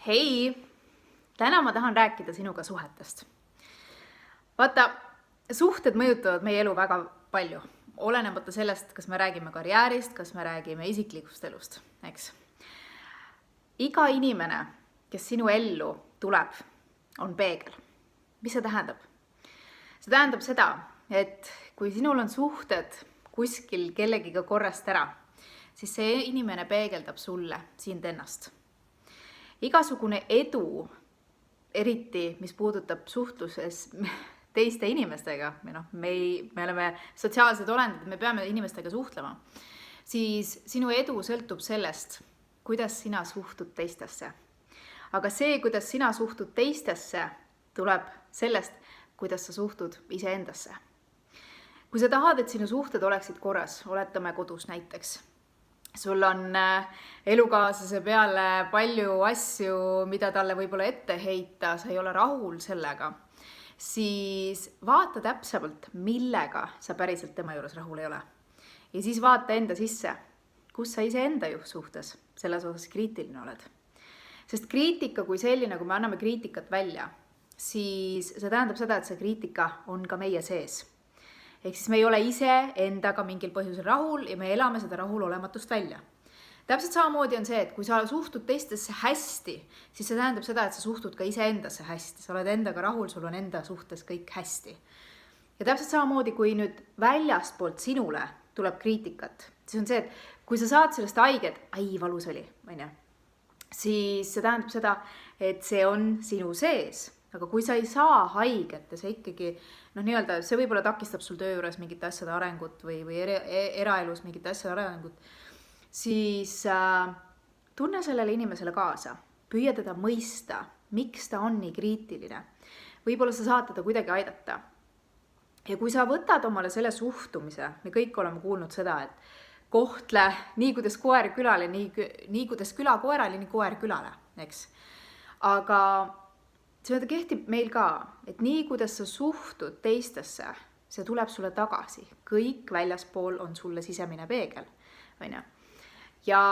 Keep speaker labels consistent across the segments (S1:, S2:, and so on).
S1: Hei, täna ma tahan rääkida sinuga suhetest. Vaata, suhted mõjutavad meie elu väga palju, olenemata sellest, kas me räägime karjäärist, kas me räägime isiklikust elust, eks. Iga inimene, kes sinu ellu tuleb, on peegel. Mis see tähendab? See tähendab seda, et kui sinul on suhted kuskil kellegiga korrast ära, siis see inimene peegeldab sulle sind ennast. Igasugune edu, eriti mis puudutab suhtluses teiste inimestega, me oleme sotsiaalsed olendid, me peame inimestega suhtlema, siis sinu edu sõltub sellest, kuidas sina suhtud teistesse. Aga see, kuidas sina suhtud teistesse, tuleb sellest, kuidas sa suhtud iseendasse. Kui sa tahad, et sinu suhted oleksid korras, oletame kodus näiteks, sul on elukaaslase peale palju asju, mida talle võib-olla ette heita, sa ei ole rahul sellega, siis vaata täpsemalt, millega sa päriselt tema juures rahul ei ole. Ja siis vaata enda sisse, kus sa iseenda suhtes selles osas kriitiline oled. Sest kriitika kui selline, kui me anname kriitikat välja, siis see tähendab seda, et see kriitika on ka meie sees. Ehk siis me ei ole ise endaga mingil põhjusel rahul ja me elame seda rahulolematust välja. Täpselt samamoodi on see, et kui sa suhtud teistesse hästi, siis see tähendab seda, et sa suhtud ka iseendasse hästi. Sa oled endaga rahul, sul on enda suhtes kõik hästi. Ja täpselt samamoodi, kui nüüd väljastpoolt sinule tuleb kriitikat, siis on see, et kui sa saad sellest haiget, valus oli, siis see tähendab seda, et see on sinu sees. Aga kui sa ei saa haiget ja see ikkagi, see võib-olla takistab sul töö juures mingite asjade arengut või eraelus mingite asjade arengut, siis tunne sellele inimesele kaasa, püüa teda mõista, miks ta on nii kriitiline. Võib-olla sa saad teda kuidagi aidata. Ja kui sa võtad omale selle suhtumise, me kõik oleme kuulnud seda, et kohtle nii kuidas koer külale, nii kuidas küla koerale, nii koer külale, eks. Aga see kehtib meil ka, et nii kuidas sa suhtud teistesse, see tuleb sulle tagasi. Kõik väljaspool on sulle sisemine peegel. Ja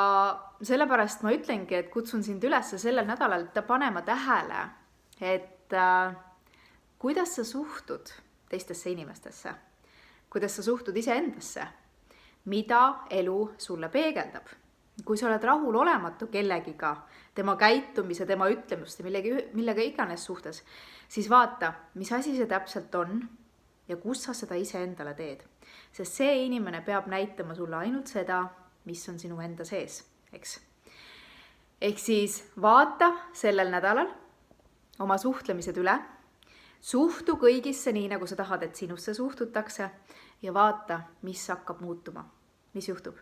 S1: sellepärast ma ütlengi, et kutsun sind üles sellel nädalal panema tähele, et kuidas sa suhtud teistesse inimestesse, kuidas sa suhtud iseendasse, mida elu sulle peegeldab. Kui sa oled rahul olematu kellegiga, tema käitumise, tema ütlemust ja millega iganes suhtes, siis vaata, mis asi see täpselt on ja kus sa seda iseendale teed. Sest see inimene peab näitama sulle ainult seda, mis on sinu enda sees, eks. Ehk siis vaata sellel nädalal oma suhtlemised üle, suhtu kõigisse nii, nagu sa tahad, et sinusse suhtutakse ja vaata, mis hakkab muutuma, mis juhtub.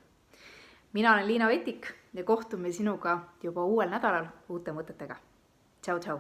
S1: Mina olen Liina Vetik ja kohtume sinuga juba uuel nädalal uute mõtetega. Tšau, tšau!